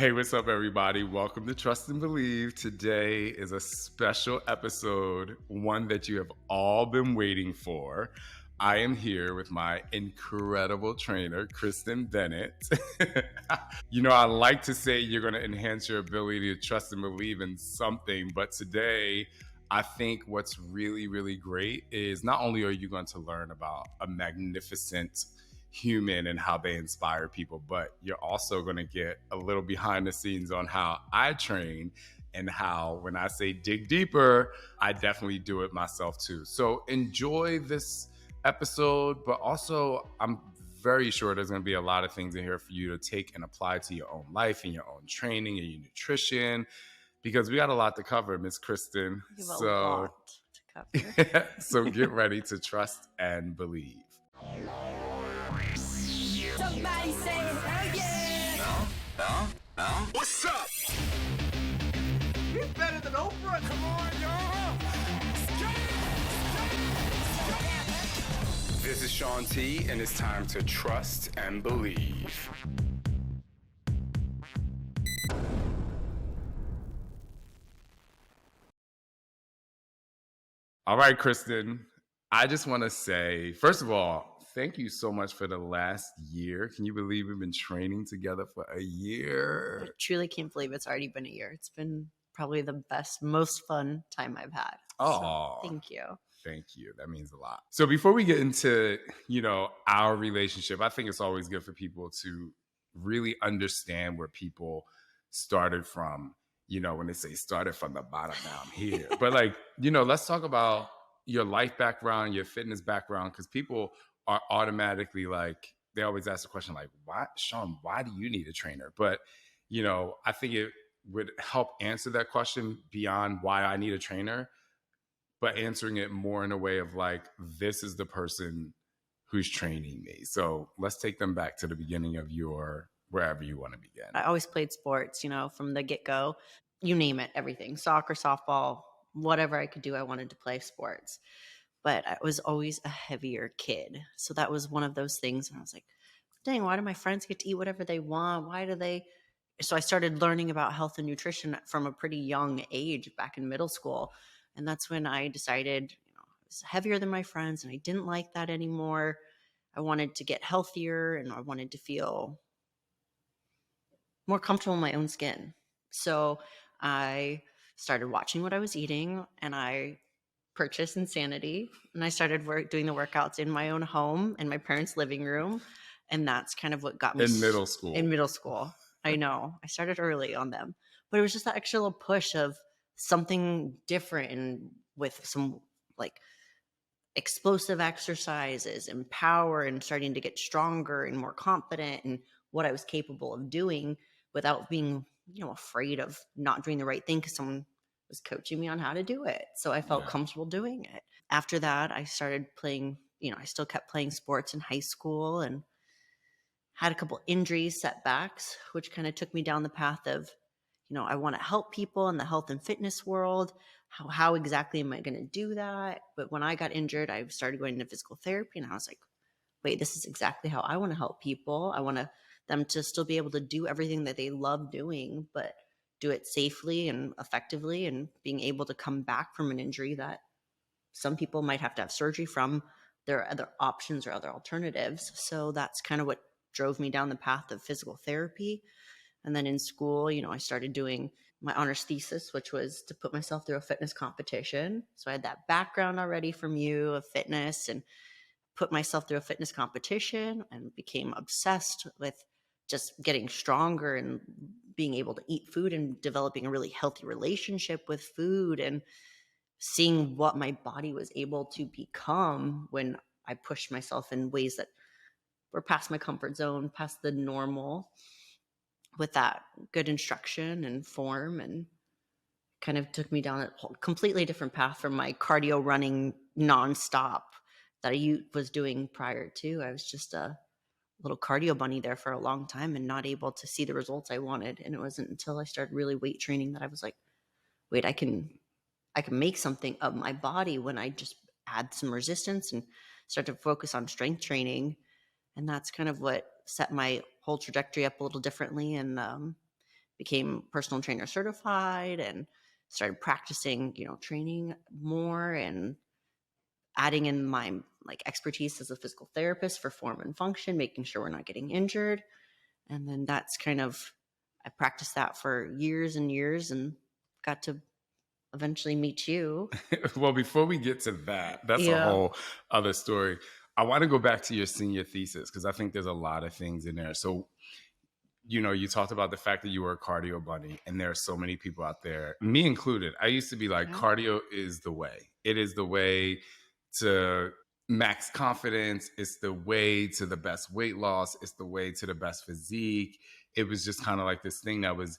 Hey, what's up, everybody? Welcome to Trust and Believe. Today is a special episode, one that you have all been waiting for. I am here with my incredible trainer, Kristen Bennett. I like to say you're going to enhance your ability to trust and believe in something, but today, I think what's really, really great is not only are you going to learn about a magnificent human and how they inspire people, but you're also going to get a little behind the scenes on how I train and how, when I say dig deeper, I definitely do it myself too. So enjoy this episode, but also I'm very sure there's going to be a lot of things in here for you to take and apply to your own life and your own training and your nutrition, because we got a lot to cover, Miss Kristen. We have a lot to cover. So get ready to trust and believe. Somebody say hell yeah! What's up? He's better than Oprah. Come on, y'all. This is Shaun T, and it's time to trust and believe. All right, Kristen, I just want to say, first of all, thank you so much for the last year. Can you believe we've been training together for a year? I truly can't believe it's already been a year. It's been probably the best, most fun time I've had. Oh, so, thank you. Thank you. That means a lot. So before we get into, our relationship, I think it's always good for people to really understand where people started from. When they say started from the bottom, now I'm here. But let's talk about your life background, your fitness background, because people are automatically they always ask the question why, Shaun, why do you need a trainer? But, I think it would help answer that question beyond why I need a trainer, but answering it more in a way of this is the person who's training me. So let's take them back to the beginning of wherever you want to begin. I always played sports, from the get-go, you name it, everything, soccer, softball, whatever I could do, I wanted to play sports. But I was always a heavier kid. So that was one of those things. And I was like, dang, why do my friends get to eat whatever they want? Why do they? So I started learning about health and nutrition from a pretty young age back in middle school. And that's when I decided, I was heavier than my friends and I didn't like that anymore. I wanted to get healthier and I wanted to feel more comfortable in my own skin. So I started watching what I was eating and I purchased Insanity and I started doing the workouts in my own home in my parents' living room. And that's kind of what got me in middle school. I know. I started early on them, but it was just that extra little push of something different and with some explosive exercises and power and starting to get stronger and more confident in what I was capable of doing without being, afraid of not doing the right thing because someone was coaching me on how to do it. So I felt comfortable doing it. After that, I started playing, I still kept playing sports in high school and had a couple injuries, setbacks, which kind of took me down the path of, I want to help people in the health and fitness world. How exactly am I going to do that? But when I got injured, I started going to physical therapy and I was like, wait, this is exactly how I want to help people. I want them to still be able to do everything that they love doing, but do it safely and effectively and being able to come back from an injury that some people might have to have surgery from. There are other options or other alternatives. So that's kind of what drove me down the path of physical therapy. And then in school, I started doing my honors thesis, which was to put myself through a fitness competition. So I had that background already from you of fitness and put myself through a fitness competition and became obsessed with just getting stronger and being able to eat food and developing a really healthy relationship with food and seeing what my body was able to become when I pushed myself in ways that were past my comfort zone, past the normal, with that good instruction and form, and kind of took me down a completely different path from my cardio running nonstop that I was doing prior to. I was just a little cardio bunny there for a long time and not able to see the results I wanted. And it wasn't until I started really weight training that I was like, wait, I can make something of my body when I just add some resistance and start to focus on strength training. And that's kind of what set my whole trajectory up a little differently and became personal trainer certified and started practicing, training more and adding in my like expertise as a physical therapist for form and function, making sure we're not getting injured. And then that's kind of, I practiced that for years and years and got to eventually meet you. Well, before we get to that, that's a Yeah. whole other story. I want to go back to your senior thesis because I think there's a lot of things in there. So, you talked about the fact that you were a cardio bunny, and there are so many people out there, me included. I used to be like, Yeah. cardio is the way. It is the way to max confidence. It's the way to the best weight loss. It's the way to the best physique. It was just kind of like this thing that was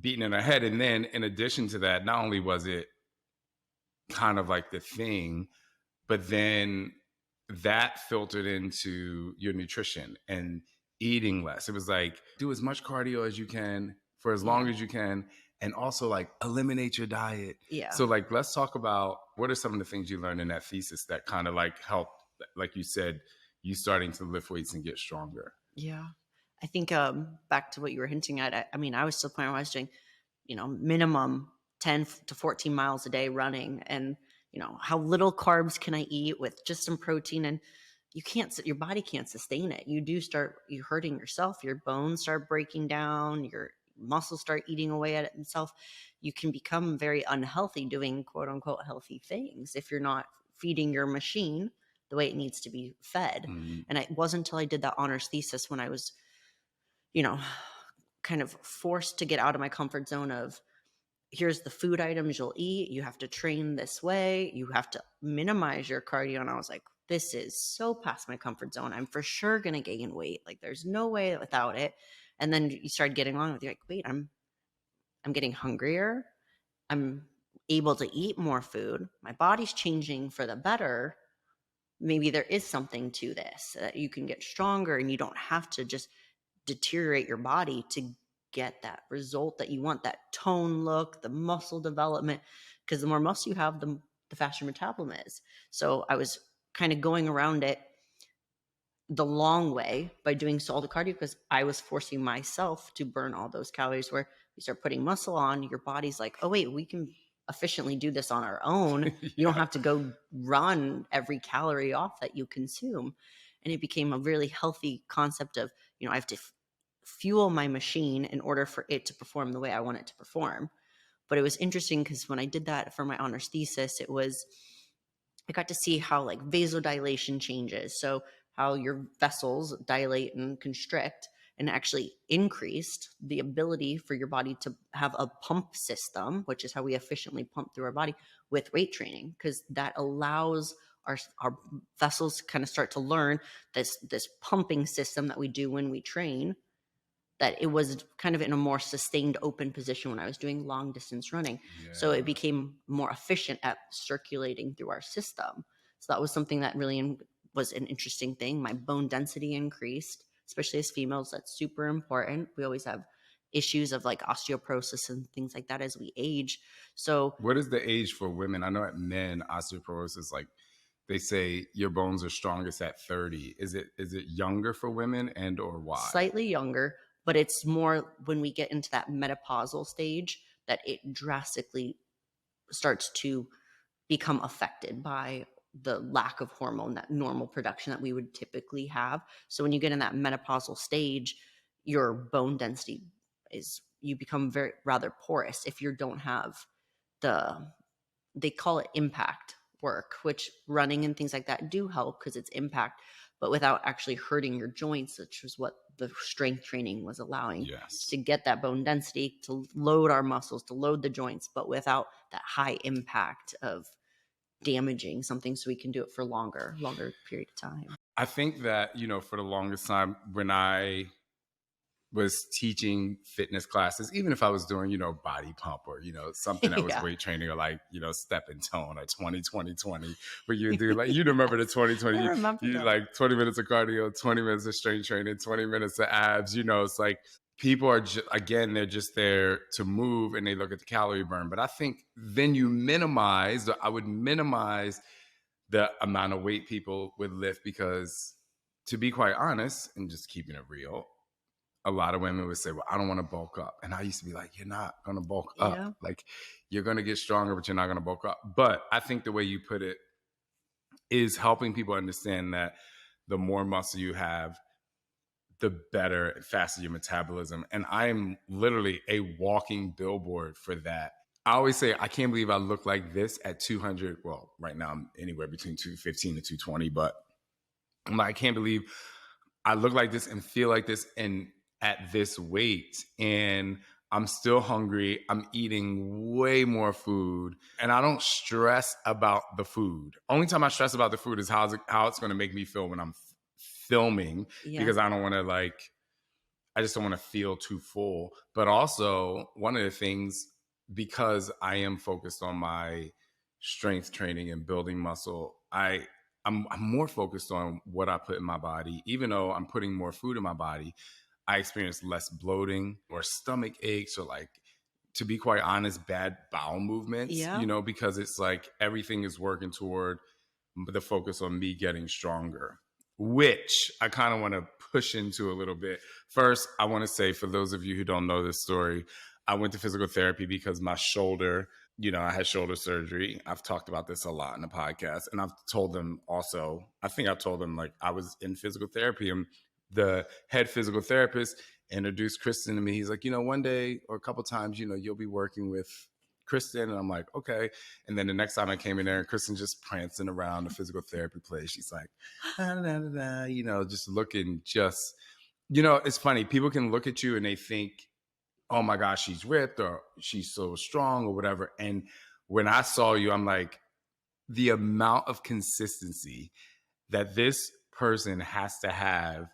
beating in our head. And then in addition to that, not only was it kind of like the thing, but then that filtered into your nutrition and eating less. It was like, do as much cardio as you can for as long as you can, and also like eliminate your diet. Yeah. So like, let's talk about what are some of the things you learned in that thesis that kind of like helped, like you said, you starting to lift weights and get stronger. Yeah. I think back to what you were hinting at, I mean, I was still planning I was doing, minimum 10 to 14 miles a day running, and how little carbs can I eat with just some protein, and your body can't sustain it. You hurting yourself, your bones start breaking down, your muscles start eating away at it themselves. You can become very unhealthy doing quote unquote healthy things if you're not feeding your machine the way it needs to be fed. Mm-hmm. And it wasn't until I did that honors thesis when I was, kind of forced to get out of my comfort zone of, here's the food items you'll eat. You have to train this way. You have to minimize your cardio. And I was like, this is so past my comfort zone. I'm for sure going to gain weight. Like there's no way without it. And then you start getting along with, you're like, wait, I'm getting hungrier. I'm able to eat more food. My body's changing for the better. Maybe there is something to this that you can get stronger and you don't have to just deteriorate your body to get that result that you want, that tone look, the muscle development, because the more muscle you have, the faster metabolism is. So I was kind of going around it the long way by doing salted cardio because I was forcing myself to burn all those calories. Where you start putting muscle on, your body's like, oh wait, we can efficiently do this on our own. You don't have to go run every calorie off that you consume. And it became a really healthy concept of, I have to fuel my machine in order for it to perform the way I want it to perform. But it was interesting because when I did that for my honors thesis, I got to see how like vasodilation changes. So how your vessels dilate and constrict, and actually increased the ability for your body to have a pump system, which is how we efficiently pump through our body with weight training, because that allows our vessels kind of start to learn this pumping system that we do when we train, that it was kind of in a more sustained open position when I was doing long distance running. Yeah. So it became more efficient at circulating through our system. So that was something that really was an interesting thing. My bone density increased, especially as females. That's super important. We always have issues of like osteoporosis and things like that as we age. So what is the age for women? I know at men, osteoporosis, like they say your bones are strongest at 30. Is it younger for women, and or why? Slightly younger, but it's more when we get into that menopausal stage that it drastically starts to become affected by the lack of hormone, that normal production that we would typically have. So when you get in that menopausal stage, your bone density you become rather porous if you don't have they call it impact work, which running and things like that do help because it's impact, but without actually hurting your joints, which is what the strength training was allowing. Yes. To get that bone density, to load our muscles, to load the joints, but without that high impact of damaging something, so we can do it for longer period of time. I think that, for the longest time when I was teaching fitness classes, even if I was doing, body pump or, something that was weight training, or like, step and tone or 20, where you do like, you remember the 2020, you like 20 minutes of cardio, 20 minutes of strength training, 20 minutes of abs, it's like people are again, they're just there to move and they look at the calorie burn. But I think then I would minimize the amount of weight people would lift, because to be quite honest and just keeping it real, a lot of women would say, well, I don't want to bulk up. And I used to be like, you're not going to bulk Yeah. up. Like, you're going to get stronger, but you're not going to bulk up. But I think the way you put it is helping people understand that the more muscle you have, the better and faster your metabolism. And I am literally a walking billboard for that. I always say, I can't believe I look like this at 200. Well, right now I'm anywhere between 215 to 220, but I'm like, I can't believe I look like this and feel like this and at this weight. And I'm still hungry. I'm eating way more food. And I don't stress about the food. Only time I stress about the food is how it's going to make me feel when I'm filming, because I don't want to I just don't want to feel too full. But also, one of the things, because I am focused on my strength training and building muscle, I'm more focused on what I put in my body. Even though I'm putting more food in my body, I experience less bloating or stomach aches or, like, to be quite honest, bad bowel movements, because it's like everything is working toward the focus on me getting stronger, which I kind of want to push into a little bit. First, I want to say, for those of you who don't know this story, I went to physical therapy because my shoulder, I had shoulder surgery. I've talked about this a lot in the podcast. And I've told them also, I think I've told them, like, I was in physical therapy, and the head physical therapist introduced Kristen to me. He's like, one day or a couple times, you'll be working with Kristen. And I'm like, okay. And then the next time I came in there, and Kristen just prancing around the physical therapy place. She's like, just looking it's funny. People can look at you and they think, oh my gosh, she's ripped or she's so strong or whatever. And when I saw you, I'm like, the amount of consistency that this person has to have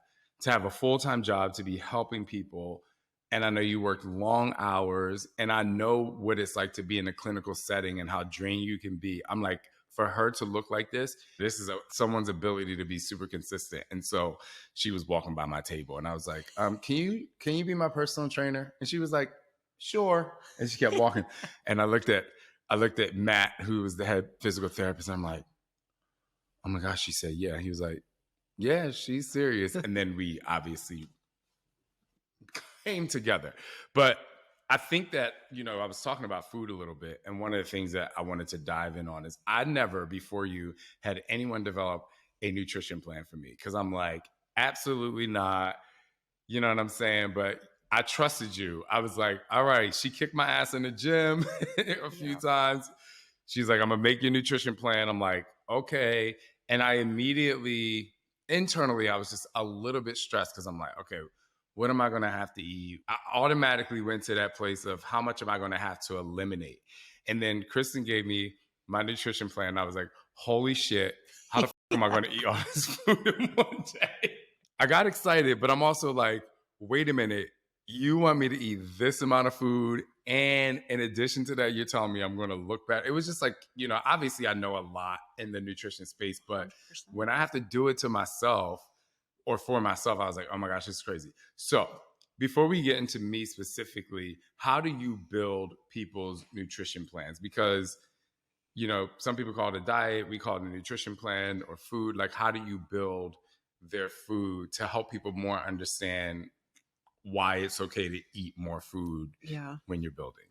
a full-time job, to be helping people. And I know you worked long hours, and I know what it's like to be in a clinical setting and how drained you can be. I'm like, for her to look like this is someone's ability to be super consistent. And so she was walking by my table, and I was like, can you be my personal trainer? And she was like, sure. And she kept walking. And I looked at Matt, who was the head physical therapist. And I'm like, oh my gosh, she said, yeah. He was like, yeah, she's serious. And then we obviously came together. But I think that, I was talking about food a little bit. And one of the things that I wanted to dive in on is I never, before you, had anyone develop a nutrition plan for me. Because I'm like, absolutely not. You know what I'm saying? But I trusted you. I was like, all right, she kicked my ass in the gym a few times. She's like, I'm going to make your nutrition plan. I'm like, okay. And I immediately, internally, I was just a little bit stressed because I'm like, okay, what am I going to have to eat? I automatically went to that place of how much am I going to have to eliminate? And then Kristen gave me my nutrition plan. And I was like, holy shit, how the fuck am I going to eat all this food in one day? I got excited, but I'm also like, wait a minute. You want me to eat this amount of food, and in addition to that, you're telling me I'm going to look bad. It was just like, obviously I know a lot in the nutrition space, but 100%. When I have to do it to myself or for myself, I was like, oh my gosh, this is crazy. So before we get into me specifically, how do you build people's nutrition plans? Because, some people call it a diet, we call it a nutrition plan or food. Like, how do you build their food to help people more understand why it's okay to eat more food when you're building?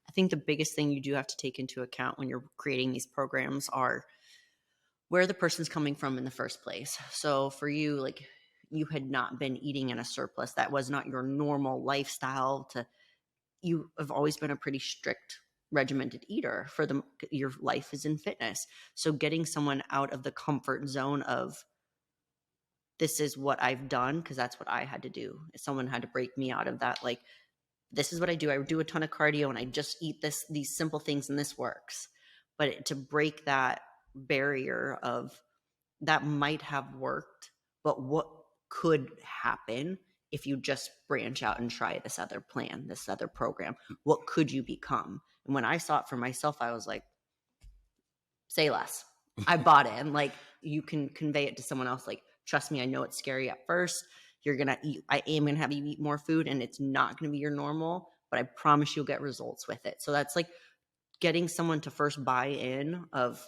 I think the biggest thing you do have to take into account when you're creating these programs are where the person's coming from in the first place. So for you, like, you had not been eating in a surplus. That was not your normal lifestyle. You have always been a pretty strict regimented eater your life is in fitness. So getting someone out of the comfort zone of, this is what I've done, because that's what I had to do. Someone had to break me out of that. Like, this is what I do. I do a ton of cardio and I just eat these simple things and this works. But to break that barrier of that might have worked, but what could happen if you just branch out and try this other plan, this other program? What could you become? And when I saw it for myself, I was like, say less. I bought it. And like, you can convey it to someone else. Like, trust me, I know it's scary at first. I am going to have you eat more food, and it's not going to be your normal, but I promise you'll get results with it. So that's like getting someone to first buy in of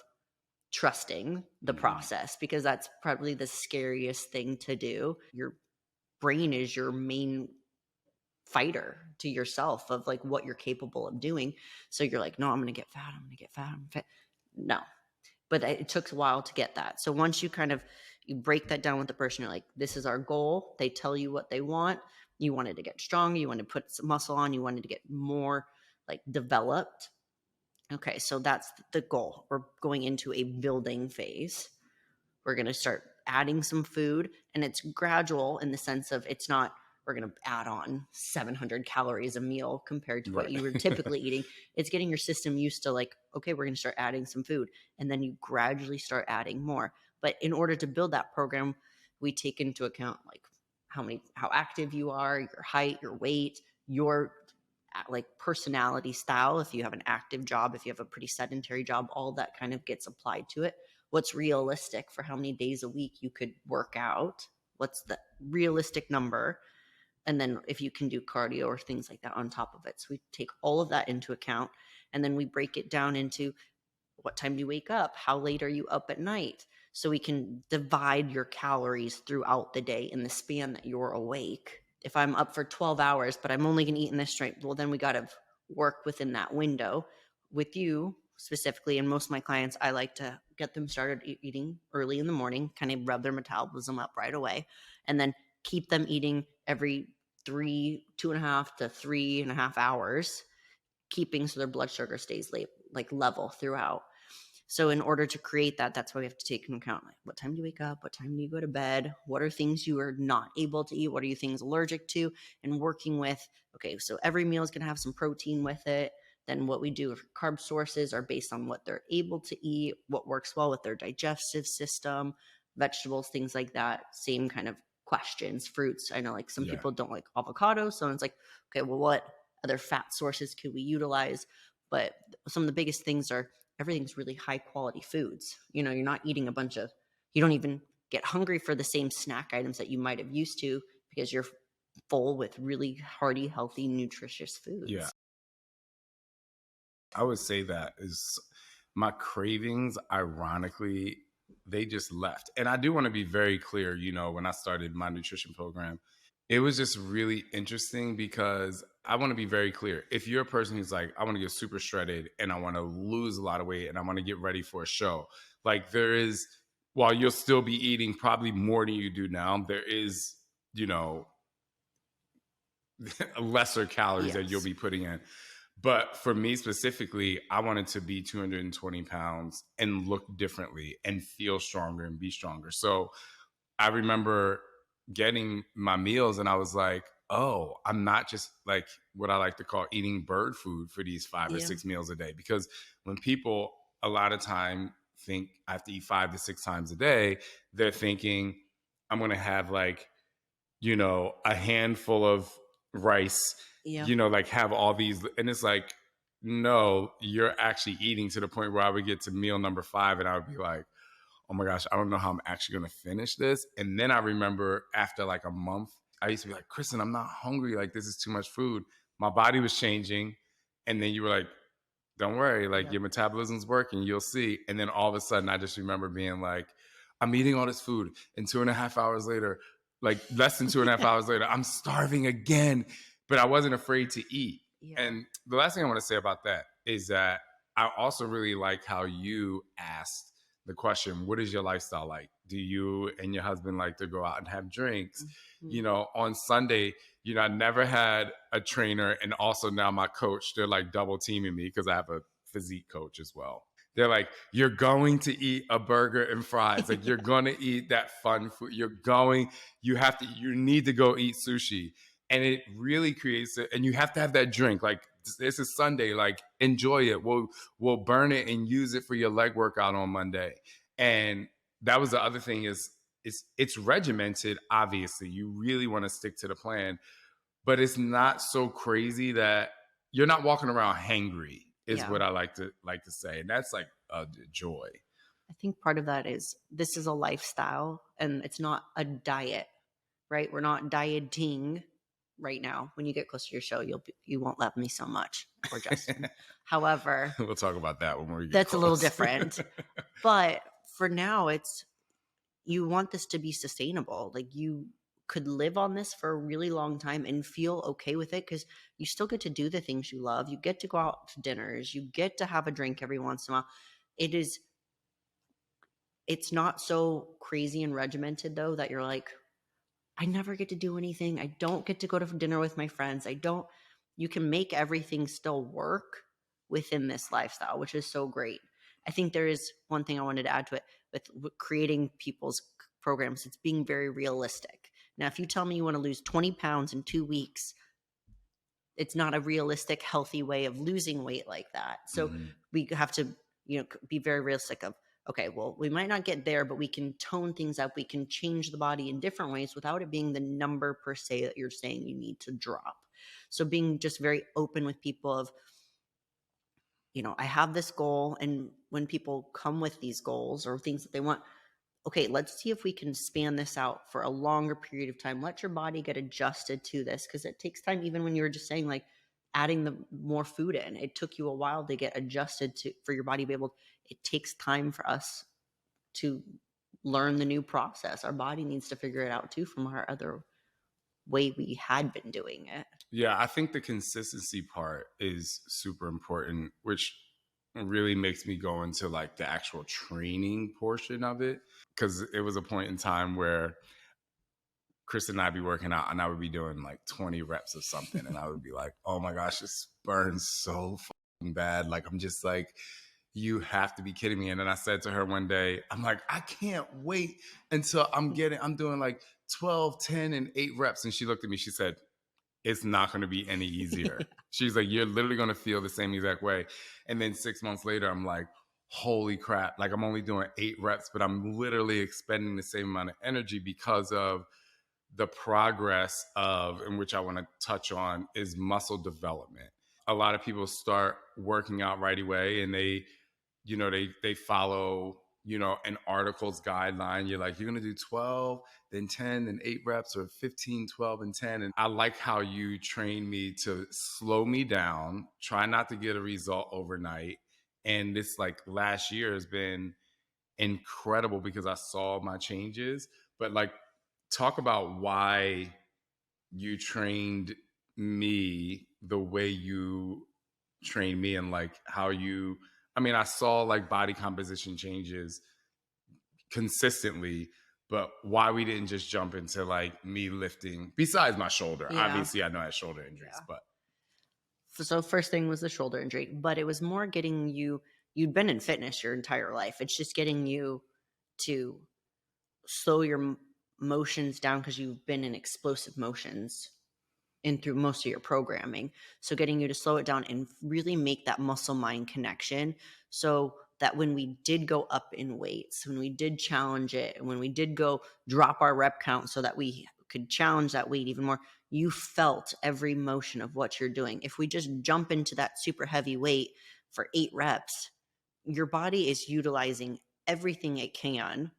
trusting the process, because that's probably the scariest thing to do. Your brain is your main fighter to yourself of like what you're capable of doing. So you're like, no, I'm going to get fat. I'm going to get fat. I'm fat. No, but it took a while to get that. So once you kind of, you break that down with the person, you're like, this is our goal. They tell you what they want. You wanted to get strong. You wanted to put some muscle on. You wanted to get more like developed. Okay. So that's the goal. We're going into a building phase. We're going to start adding some food, and it's gradual in the sense of it's not, we're going to add on 700 calories a meal compared to what you were typically eating. It's getting your system used to like, okay, we're going to start adding some food, and then you gradually start adding more. But in order to build that program, we take into account like how active you are, your height, your weight, your like personality style. If you have an active job, if you have a pretty sedentary job, all that kind of gets applied to it. What's realistic for how many days a week you could work out? What's the realistic number? And then if you can do cardio or things like that on top of it. So we take all of that into account, and then we break it down into what time do you wake up? How late are you up at night? So we can divide your calories throughout the day in the span that you're awake. If I'm up for 12 hours, but I'm only going to eat in this straight, well, then we got to work within that window. With you specifically, and most of my clients, I like to get them started eating early in the morning, kind of rev their metabolism up right away, and then keep them eating every 2.5 to 3.5 hours, keeping so their blood sugar stays like level throughout. So in order to create that, that's why we have to take into account like what time do you wake up, what time do you go to bed, what are things you are not able to eat, what are you things allergic to, and working with, okay, so every meal is going to have some protein with it. Then what we do for carb sources are based on what they're able to eat, what works well with their digestive system, vegetables, things like that. Same kind of questions. Fruits, I know like some people don't like avocado, so it's like, okay, well, what other fat sources could we utilize? But some of the biggest things are everything's really high quality foods. You're not eating a bunch of, you don't even get hungry for the same snack items that you might have used to because you're full with really hearty, healthy, nutritious foods. Yeah. I would say that is my cravings, ironically, they just left. And I do want to be very clear, when I started my nutrition program, it was just really interesting because I want to be very clear. If you're a person who's like, I want to get super shredded and I want to lose a lot of weight and I want to get ready for a show, like there is, while you'll still be eating probably more than you do now, there is, lesser calories that you'll be putting in. But for me specifically, I wanted to be 220 pounds and look differently and feel stronger and be stronger. So I remember getting my meals and I was like, oh, I'm not just like what I like to call eating bird food for these 5 or 6 meals a day. Because when people a lot of time think I have to eat 5 to 6 times a day, they're thinking I'm going to have like, a handful of rice, like have all these. And it's like, no, you're actually eating to the point where I would get to meal number 5 and I would be like, oh my gosh, I don't know how I'm actually going to finish this. And then I remember after like a month, I used to be like, Kristen, I'm not hungry. Like, this is too much food. My body was changing. And then you were like, don't worry, like your metabolism's working, you'll see. And then all of a sudden, I just remember being like, I'm eating all this food. And 2.5 hours later, like less than 2.5 hours later, I'm starving again. But I wasn't afraid to eat. Yeah. And the last thing I want to say about that is that I also really like how you asked the question, what is your lifestyle like? Do you and your husband like to go out and have drinks? Mm-hmm. On Sunday, I never had a trainer. And also now my coach, they're like double teaming me because I have a physique coach as well. They're like, you're going to eat a burger and fries. Like you're going to eat that fun food. You need to go eat sushi. And it really creates it. And you have to have that drink. Like this is Sunday, like enjoy it. We'll burn it and use it for your leg workout on Monday. And that was the other thing is it's regimented. Obviously you really want to stick to the plan, but it's not so crazy that you're not walking around hangry is what I like to say. And that's like a joy. I think part of that is this is a lifestyle and it's not a diet, right? We're not dieting right now. When you get closer to your show, you won't love me so much, or Justin. However, we'll talk about that when we get that's close. A little different. But for now, you want this to be sustainable. Like could live on this for a really long time and feel okay with it, because you still get to do the things you love. You get to go out to dinners. You get to have a drink every once in a while. It's not so crazy and regimented, though, that you're like, I never get to do anything. I don't get to go to dinner with my friends. You can make everything still work within this lifestyle, which is so great. I think there is one thing I wanted to add to it with creating people's programs. It's being very realistic. Now, if you tell me you want to lose 20 pounds in 2 weeks, it's not a realistic, healthy way of losing weight like that. So we have to, be very realistic of, okay, well, we might not get there, but we can tone things up. We can change the body in different ways without it being the number per se that you're saying you need to drop. So being just very open with people of, I have this goal. And when people come with these goals or things that they want, okay, let's see if we can span this out for a longer period of time. Let your body get adjusted to this, because it takes time. Even when you were just saying like adding the more food in, it took you a while to get adjusted for your body to be able. It takes time for us to learn the new process. Our body needs to figure it out too from our other way we had been doing it. Yeah, I think the consistency part is super important, which really makes me go into like the actual training portion of it. Because it was a point in time where Kristen and I'd be working out and I would be doing like 20 reps of something. And I would be like, oh my gosh, this burns so fucking bad. Like, I'm just like, you have to be kidding me. And then I said to her one day, I'm like, I can't wait until I'm doing like 12, 10, and 8 reps. And she looked at me, she said, it's not going to be any easier. Yeah. She's like, you're literally going to feel the same exact way. And then 6 months later, I'm like, holy crap. Like, I'm only doing 8 reps, but I'm literally expending the same amount of energy because of the progress of, in which I want to touch on, is muscle development. A lot of people start working out right away and they follow, an article's guideline. You're like, you're going to do 12, then 10, then 8 reps, or 15, 12, and 10. And I like how you train me to slow me down, try not to get a result overnight. And this like last year has been incredible because I saw my changes. But like, talk about why you trained me the way you trained me, and like how I saw like body composition changes consistently, but why we didn't just jump into like me lifting besides my shoulder. Yeah. Obviously I know I had shoulder injuries, but. So first thing was the shoulder injury, but it was more getting you'd been in fitness your entire life. It's just getting you to slow your motions down, because you've been in explosive motions in through most of your programming. So getting you to slow it down and really make that muscle mind connection, so that when we did go up in weights, when we did challenge it, and when we did go drop our rep count so that we could challenge that weight even more, you felt every motion of what you're doing. If we just jump into that super heavy weight for 8 reps, your body is utilizing everything it can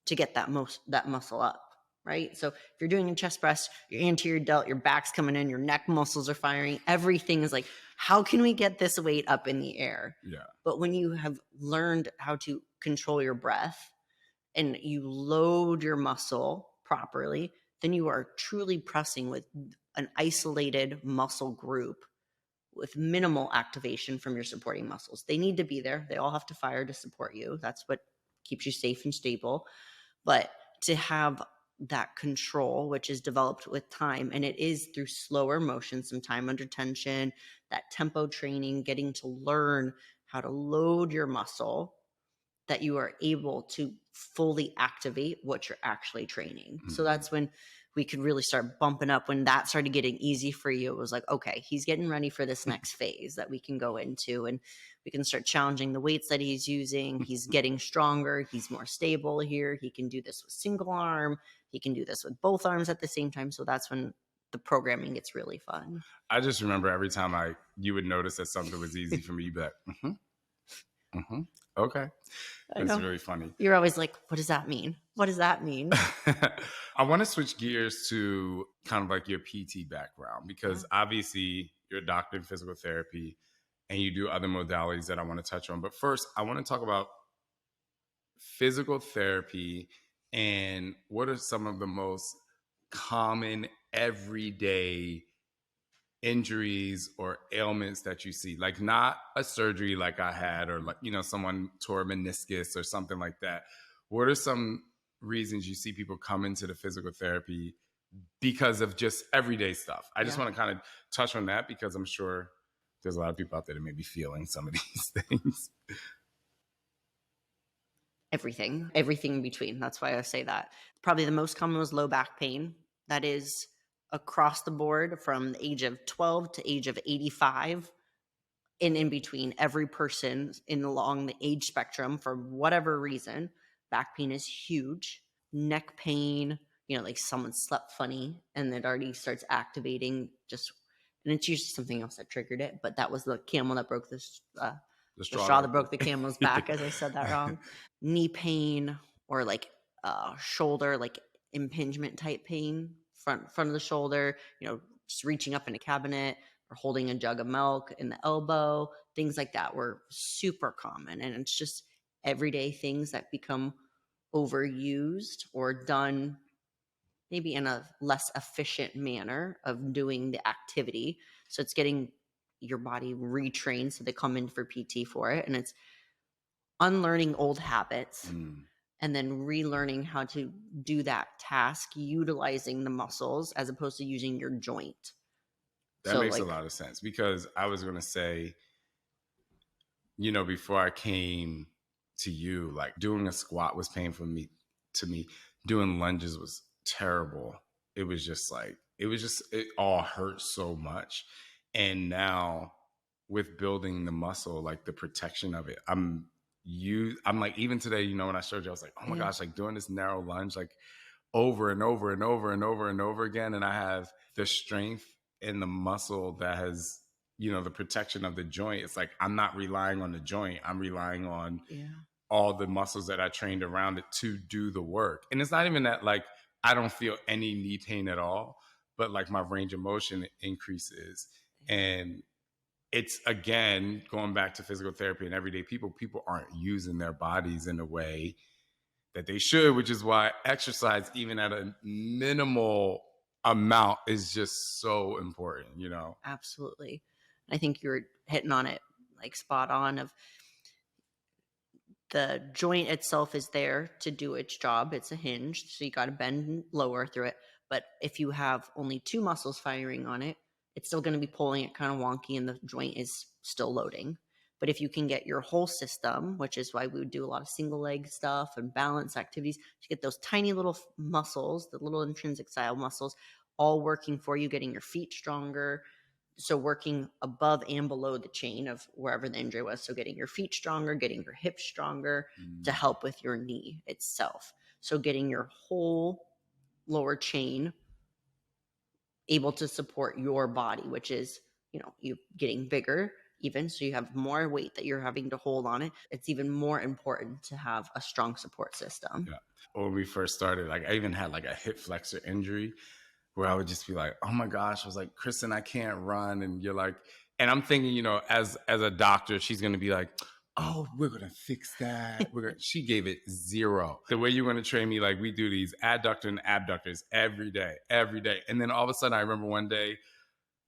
to get that muscle up. Right? So if you're doing a chest press, your anterior delt, your back's coming in, your neck muscles are firing, everything is like, how can we get this weight up in the air? Yeah. But when you have learned how to control your breath and you load your muscle properly, then you are truly pressing with an isolated muscle group with minimal activation from your supporting muscles. They need to be there. They all have to fire to support you. That's what keeps you safe and stable. But to have that control, which is developed with time, and it is through slower motion, some time under tension, that tempo training, getting to learn how to load your muscle, that you are able to fully activate what you're actually training. Mm-hmm. So that's when we could really start bumping up. When that started getting easy for you, it was like, okay, he's getting ready for this next phase that we can go into, and we can start challenging the weights that he's using. He's getting stronger. He's more stable here. He can do this with single arm. He can do this with both arms at the same time. So that's when the programming gets really fun. I just remember every time you would notice that something was easy for me, you'd be like, mm-hmm. Mm-hmm. Okay. It's really funny. You're always like, what does that mean? What does that mean? I want to switch gears to kind of like your PT background, because obviously you're a doctor in physical therapy and you do other modalities that I want to touch on. But first, I want to talk about physical therapy and what are some of the most common everyday injuries or ailments that you see? Like not a surgery like I had, or like, someone tore a meniscus or something like that. What are some reasons you see people come into the physical therapy because of just everyday stuff? I just want to kind of touch on that because I'm sure there's a lot of people out there that may be feeling some of these things. Everything in between. That's why I say that. Probably the most common was low back pain. That is across the board from the age of 12 to age of 85. And in between, every person along the age spectrum, for whatever reason, back pain is huge. Neck pain, like someone slept funny and it already starts activating and it's usually something else that triggered it. But that was the camel that broke the straw that broke the camel's back, as I said that wrong. Knee pain or like shoulder, like impingement type pain, front of the shoulder, just reaching up in a cabinet or holding a jug of milk in the elbow, things like that were super common. And it's just everyday things that become overused or done maybe in a less efficient manner of doing the activity. So it's getting your body retrained, so they come in for PT for it, and it's unlearning old habits and then relearning how to do that task utilizing the muscles as opposed to using your joint. That makes a lot of sense, because I was going to say, before I came to you, like doing a squat was painful to me. Doing lunges was terrible. It all hurt so much. And now with building the muscle, like the protection of it, I'm like, even today, when I showed you, I was like, oh my gosh, like doing this narrow lunge, like over and over and over and over and over again. And I have the strength and the muscle that has, the protection of the joint. It's like, I'm not relying on the joint. I'm relying on all the muscles that I trained around it to do the work. And it's not even that like, I don't feel any knee pain at all, but like my range of motion increases. And it's, again, going back to physical therapy and everyday people aren't using their bodies in a way that they should, which is why exercise, even at a minimal amount, is just so important, Absolutely. I think you're hitting on it like spot on. Of the joint itself is there to do its job. It's a hinge, so you got to bend lower through it. But if you have only two muscles firing on it, it's still going to be pulling it kind of wonky and the joint is still loading. But if you can get your whole system, which is why we would do a lot of single leg stuff and balance activities, to get those tiny little muscles, the little intrinsic style muscles, all working for you, getting your feet stronger. So working above and below the chain of wherever the injury was. So getting your feet stronger, getting your hips stronger to help with your knee itself. So getting your whole lower chain able to support your body, which is, you getting bigger even. So you have more weight that you're having to hold on it. It's even more important to have a strong support system. Yeah. When we first started, like I even had like a hip flexor injury where I would just be like, oh my gosh, I was like, Kristen, I can't run. And you're like, and I'm thinking, as a doctor, she's going to be like, oh, we're going to fix that. She gave it zero. The way you're going to train me, like we do these adductor and abductors every day. And then all of a sudden I remember one day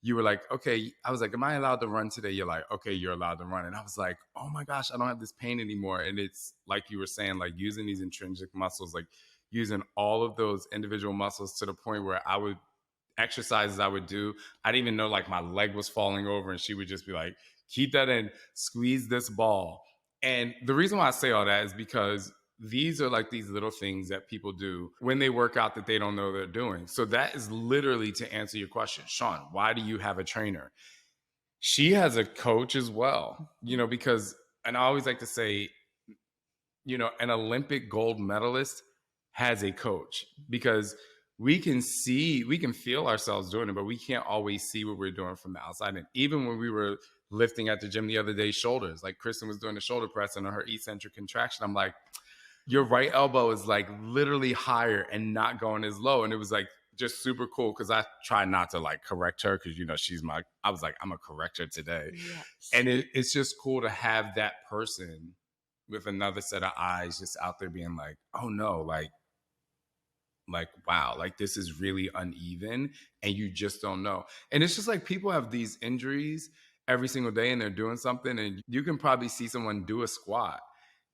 you were like, okay, I was like, am I allowed to run today? You're like, okay, you're allowed to run. And I was like, oh my gosh, I don't have this pain anymore. And it's like you were saying, like using these intrinsic muscles, like using all of those individual muscles to the point where I would exercises I would do, I didn't even know like my leg was falling over, and she would just be like, keep that in, squeeze this ball. And the reason why I say all that is because these are like these little things that people do when they work out that they don't know they're doing. So that is literally to answer your question, Shaun, why do you have a trainer? She has a coach as well, because, and I always like to say, an Olympic gold medalist has a coach, because we can feel ourselves doing it, but we can't always see what we're doing from the outside. And even when we were lifting at the gym the other day, shoulders, like Kristen was doing the shoulder press and her eccentric contraction, I'm like, your right elbow is like literally higher and not going as low. And it was like just super cool, because I try not to like correct her, because I was like, I'm a corrector today. Yes. And it's just cool to have that person with another set of eyes just out there being like, oh no, like like, wow, like this is really uneven and you just don't know. And it's just like people have these injuries every single day and they're doing something, and you can probably see someone do a squat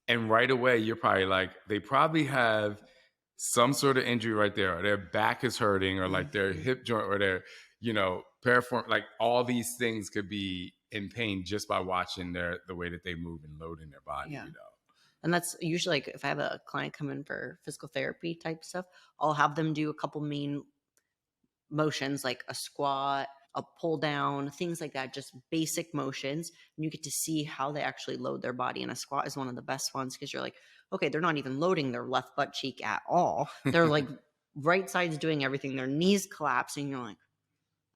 and right away you're probably like, they probably have some sort of injury right there, or their back is hurting, or like their hip joint, or their, piriform, like all these things could be in pain just by watching the way that they move and load in their body, Yeah. And that's usually like if I have a client come in for physical therapy type stuff, I'll have them do a couple main motions like a squat, a pull down, things like that, just basic motions. And you get to see how they actually load their body. And a squat is one of the best ones because you're like, okay, they're not even loading their left butt cheek at all. They're like right side's doing everything, their knees collapsing. You're like,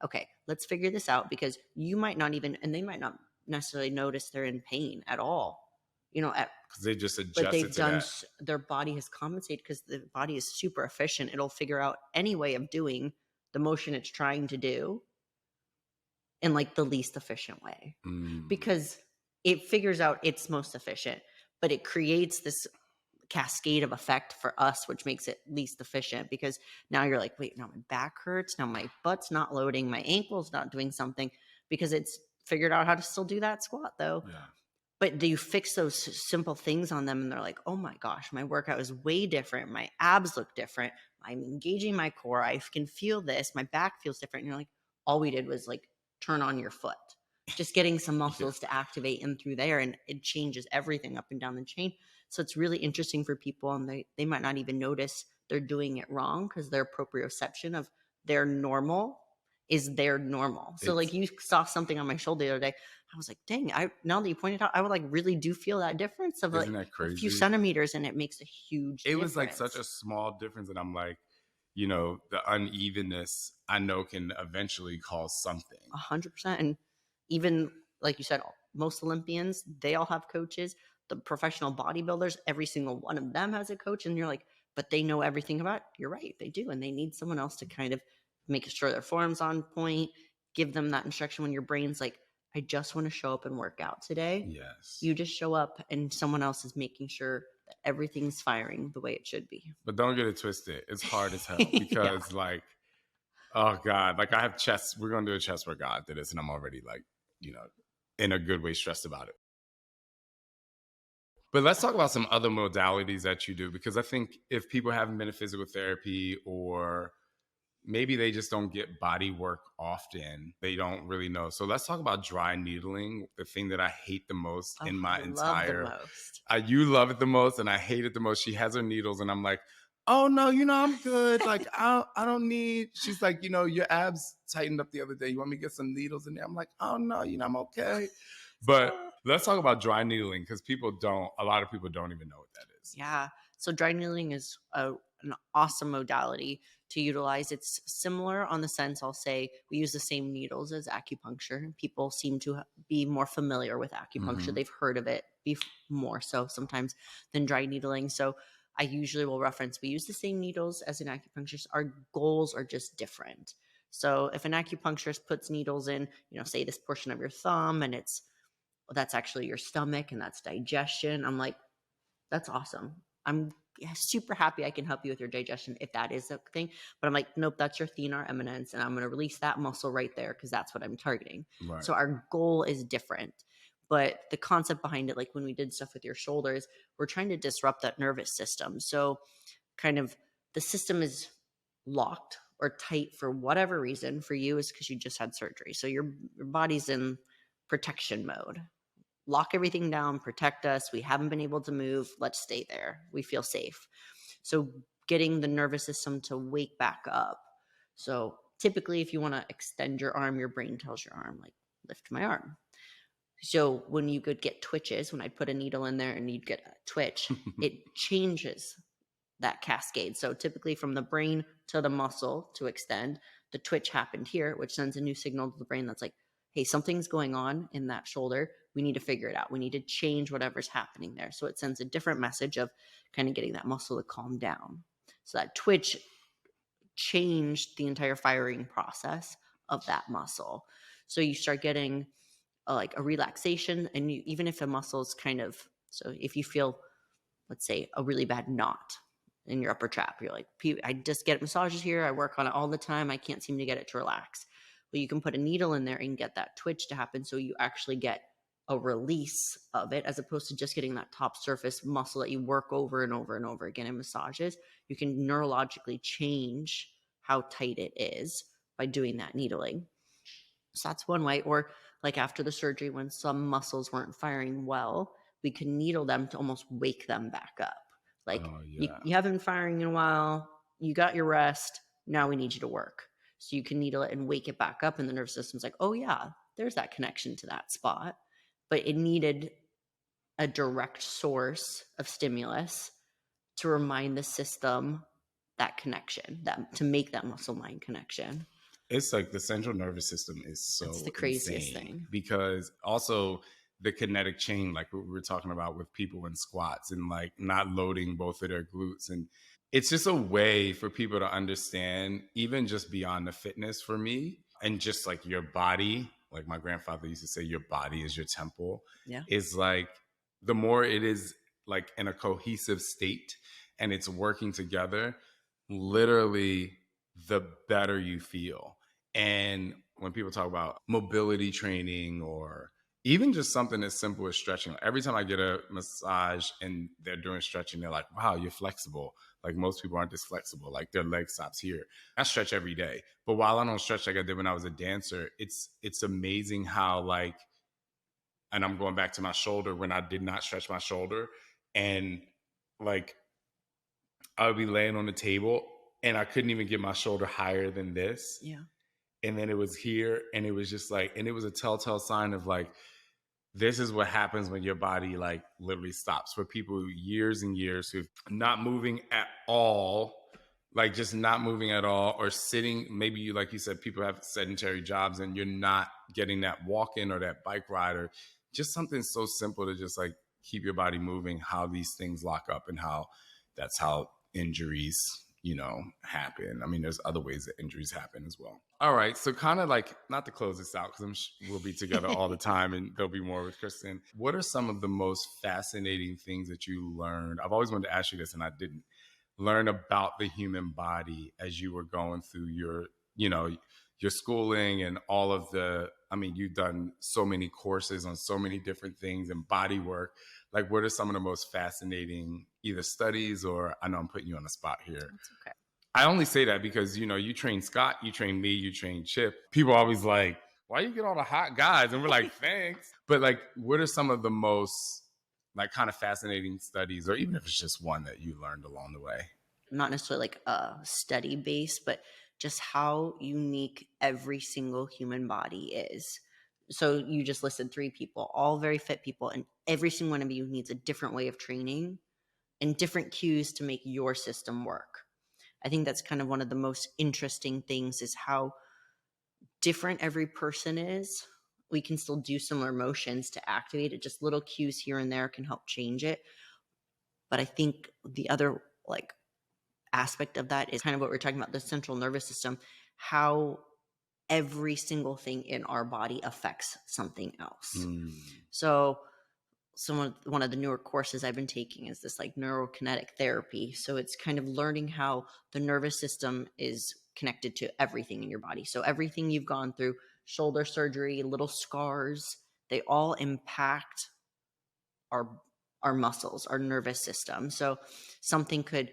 okay, let's figure this out, because you might not even, and they might not necessarily notice they're in pain at all. because they just But adjusted they've to done, that. their body has compensated because the body is super efficient. It'll figure out any way of doing the motion it's trying to do in like the least efficient way, because it figures out it's most efficient, but it creates this cascade of effect for us, which makes it least efficient, because now you're like, wait, now my back hurts, now my butt's not loading, my ankle's not doing something, because it's figured out how to still do that squat though. Yeah. But do you fix those simple things on them and they're like, oh my gosh, my workout is way different, my abs look different, I'm engaging my core, I can feel this, my back feels different. And you're like, all we did was like turn on your foot, just getting some muscles to activate in through there, and it changes everything up and down the chain. So it's really interesting for people, and they might not even notice they're doing it wrong because their proprioception of their normal is their normal. So like you saw something on my shoulder the other day, I was like, dang, now that you pointed out, I would like really do feel that difference of Isn't like that crazy? a few centimeters, and it makes a huge difference. Was like such a small difference, and I'm like, the unevenness I know can eventually cause something. 100%. And even like you said, most Olympians, they all have coaches. The professional bodybuilders, every single one of them has a coach, and you're like, but they know everything about it. You're right, they do, and they need someone else to kind of make sure their form's on point, give them that instruction when your brain's like, I just want to show up and work out today. Yes. You just show up and someone else is making sure that everything's firing the way it should be. But don't get it twisted. It's hard as hell because like, oh God, like I have chest, we're going to do a chest workout after this, and I'm already like, in a good way stressed about it. But let's talk about some other modalities that you do, because I think if people haven't been to physical therapy, or maybe they just don't get body work often, they don't really know. So let's talk about dry needling, the thing that I hate the most in my entire... You love it the most, and I hate it the most. She has her needles, and I'm like, oh no, I'm good. Like, I don't need... She's like, your abs tightened up the other day. You want me to get some needles in there? I'm like, oh no, I'm okay. But let's talk about dry needling, because a lot of people don't even know what that is. Yeah. So dry needling is an awesome modality to utilize. It's similar on the sense, I'll say, we use the same needles as acupuncture. People seem to be more familiar with acupuncture. Mm-hmm. They've heard of it more so sometimes than dry needling. So I usually will reference, we use the same needles as an acupuncturist. Our goals are just different. So if an acupuncturist puts needles in, say this portion of your thumb, and that's actually your stomach and that's digestion, I'm like, that's awesome. I'm super happy I can help you with your digestion if that is the thing. But I'm like, nope, that's your thenar eminence, and I'm going to release that muscle right there because that's what I'm targeting. Right. So our goal is different. But the concept behind it, like when we did stuff with your shoulders, we're trying to disrupt that nervous system. So kind of the system is locked or tight for whatever reason. For you is because you just had surgery. So your body's in protection mode. Lock everything down, protect us. We haven't been able to move. Let's stay there. We feel safe. So getting the nervous system to wake back up. So typically if you want to extend your arm, your brain tells your arm, like, lift my arm. So when you could get twitches, when I'd put a needle in there and you'd get a twitch, it changes that cascade. So typically from the brain to the muscle to extend, the twitch happened here, which sends a new signal to the brain that's like, hey, something's going on in that shoulder. We need to figure it out. We need to change whatever's happening there. So it sends a different message of kind of getting that muscle to calm down. So that twitch changed the entire firing process of that muscle. So you start getting like a relaxation, and even if a muscle is kind of, so if you feel, let's say, a really bad knot in your upper trap. You're like, I just get massages here. I work on it all the time. I can't seem to get it to relax. Well, you can put a needle in there and get that twitch to happen, so you actually get a release of it, as opposed to just getting that top surface muscle that you work over and over and over again in massages. You can neurologically change how tight it is by doing that needling. So that's one way. Or like after the surgery, when some muscles weren't firing well, we can needle them to almost wake them back up. Like, you haven't been firing in a while, you got your rest, now we need you to work. So you can needle it and wake it back up, and the nervous system's like, oh yeah, there's that connection to that spot. But it needed a direct source of stimulus to remind the system that connection, that to make that muscle mind connection. It's like the central nervous system is so That's the craziest insane, thing. because also the kinetic chain, like what we were talking about with people in squats and like not loading both of their glutes. And it's just a way for people to understand, even just beyond the fitness for me, and just like your body, like my grandfather used to say, your body is your temple. Yeah. Is like the more it is like in a cohesive state and it's working together, literally the better you feel. And when people talk about mobility training or even just something as simple as stretching, every time I get a massage and they're doing stretching, they're like, wow, you're flexible. Like most people aren't this flexible. Like their leg stops here. I stretch every day. But while I don't stretch like I did when I was a dancer, it's amazing how like, and I'm going back to my shoulder when I did not stretch my shoulder, and like I would be laying on the table and I couldn't even get my shoulder higher than this. Yeah. And then it was here, and it was just like, and it was a telltale sign of like, this is what happens when your body like literally stops. For people years and years who've not moving at all, like just not moving at all, or sitting, maybe you, like you said, people have sedentary jobs and you're not getting that walk in or that bike ride, or just something so simple to just like keep your body moving, how these things lock up and how that's how injuries, you know, happen. I mean, there's other ways that injuries happen as well. All right. So kind of like, not to close this out, because we'll be together all the time and there'll be more with Kristen. What are some of the most fascinating things that you learned? I've always wanted to ask you this and I didn't learn about the human body as you were going through your, you know, your schooling and all of the, I mean, you've done so many courses on so many different things and body work. Like, what are some of the most fascinating either studies, or I know I'm putting you on the spot here. That's okay. I only say that because, you know, you train Scott, you train me, you train Chip. People are always like, why you get all the hot guys? And we're like, thanks. But like, what are some of the most like kind of fascinating studies, or even if it's just one that you learned along the way? Not necessarily like a study base, but just how unique every single human body is. So you just listed 3 people, all very fit people, and every single one of you needs a different way of training and different cues to make your system work. I think that's kind of one of the most interesting things, is how different every person is. We can still do similar motions to activate it. Just little cues here and there can help change it. But I think the other like aspect of that is kind of what we're talking about, the central nervous system, how every single thing in our body affects something else. So one of the newer courses I've been taking is this like neurokinetic therapy. So it's kind of learning how the nervous system is connected to everything in your body. So everything you've gone through, shoulder surgery, little scars, they all impact our muscles, our nervous system. So something could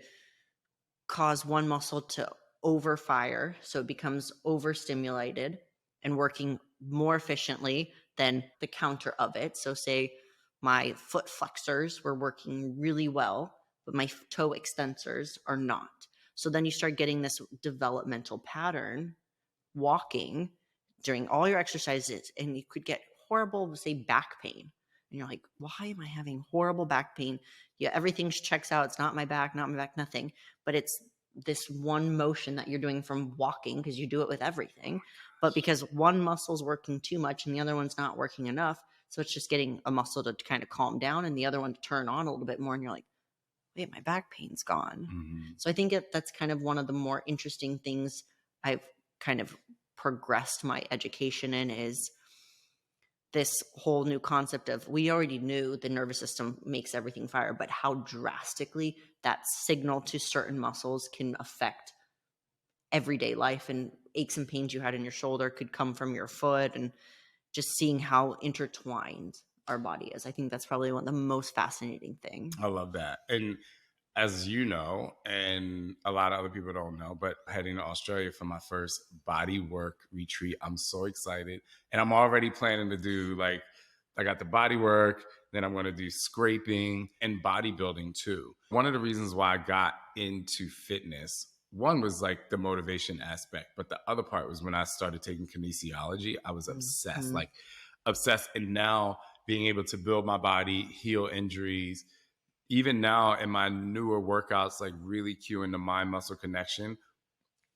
cause one muscle to overfire, so it becomes overstimulated and working more efficiently than the counter of it. So say my foot flexors were working really well, but my toe extensors are not. So then you start getting this developmental pattern walking during all your exercises, and you could get horrible, say, back pain. And you're like, why am I having horrible back pain? Yeah, everything checks out. It's not my back, nothing. But it's this one motion that you're doing from walking, because you do it with everything. But because one muscle's working too much and the other one's not working enough, so it's just getting a muscle to kind of calm down and the other one to turn on a little bit more. And you're like, wait, my back pain's gone. Mm-hmm. So I think that's kind of one of the more interesting things I've kind of progressed my education in, is this whole new concept of, we already knew the nervous system makes everything fire, but how drastically that signal to certain muscles can affect everyday life, and aches and pains you had in your shoulder could come from your foot, and just seeing how intertwined our body is. I think that's probably one of the most fascinating things. I love that. And as you know, and a lot of other people don't know, but heading to Australia for my first body work retreat, I'm so excited. And I'm already planning to do, like, I got the body work, then I'm going to do scraping and bodybuilding too. One of the reasons why I got into fitness, one was like the motivation aspect, but the other part was when I started taking kinesiology, I was obsessed, like obsessed. And now being able to build my body, heal injuries, even now in my newer workouts, like really cueing the mind muscle connection,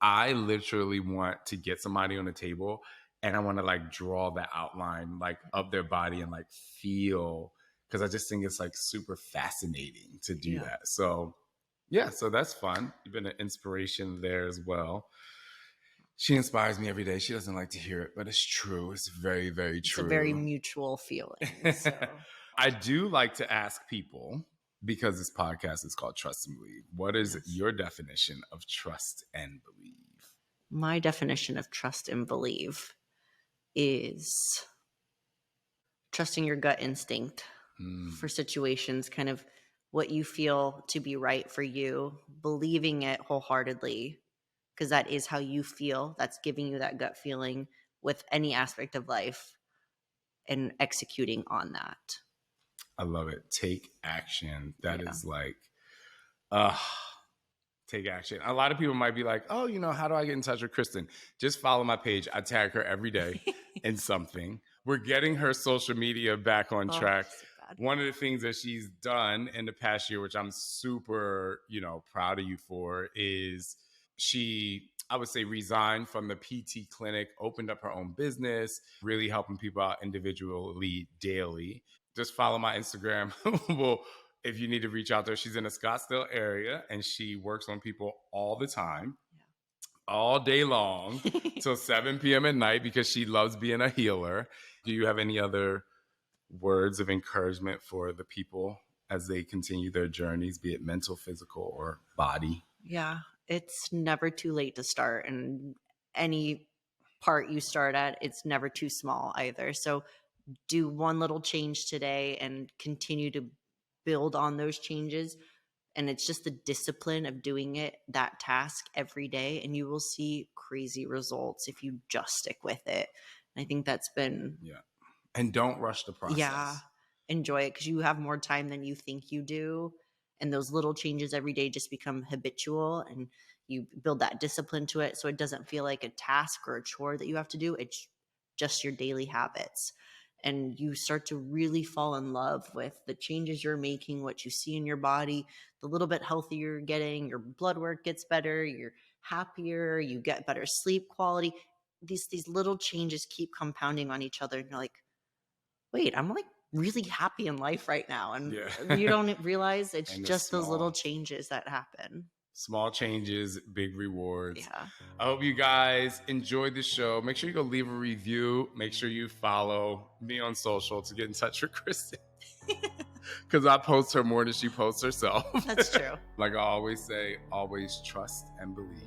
I literally want to get somebody on the table and I want to like draw the outline like of their body and like feel, because I just think it's like super fascinating to do that. So yeah, so that's fun. You've been an inspiration there as well. She inspires me every day. She doesn't like to hear it, but it's true. It's very, very true. It's a very mutual feeling. So. I do like to ask people, because this podcast is called Trust and Believe, what is your definition of trust and believe? My definition of trust and believe is trusting your gut instinct for situations, kind of what you feel to be right for you, believing it wholeheartedly, because that is how you feel. That's giving you that gut feeling with any aspect of life, and executing on that. I love it. Take action. That is like, take action. A lot of people might be like, oh, you know, how do I get in touch with Kristen? Just follow my page. I tag her every day in something. We're getting her social media back on track. So one of the things that she's done in the past year, which I'm super, proud of you for, is she, I would say, resigned from the PT clinic, opened up her own business, really helping people out individually daily. Just follow my Instagram. Well, if you need to reach out there, she's in the Scottsdale area and she works on people all the time, all day long, till 7 p.m. at night, because she loves being a healer. Do you have any other words of encouragement for the people as they continue their journeys, be it mental, physical, or body? Yeah, it's never too late to start. And any part you start at, it's never too small either. So do one little change today and continue to build on those changes. And it's just the discipline of doing that task every day, and you will see crazy results if you just stick with it. And I think that's been... Yeah. And don't rush the process. Yeah. Enjoy it, because you have more time than you think you do. And those little changes every day just become habitual, and you build that discipline to it. So it doesn't feel like a task or a chore that you have to do. It's just your daily habits. And you start to really fall in love with the changes you're making, what you see in your body, the little bit healthier you're getting, your blood work gets better, you're happier, you get better sleep quality. These little changes keep compounding on each other. And you're like, wait, I'm like really happy in life right now. And you don't realize it's just those little changes that happen. Small changes, big rewards. Yeah. I hope you guys enjoyed the show. Make sure you go leave a review. Make sure you follow me on social to get in touch with Kristen. Because I post her more than she posts herself. That's true. Like I always say, always trust and believe.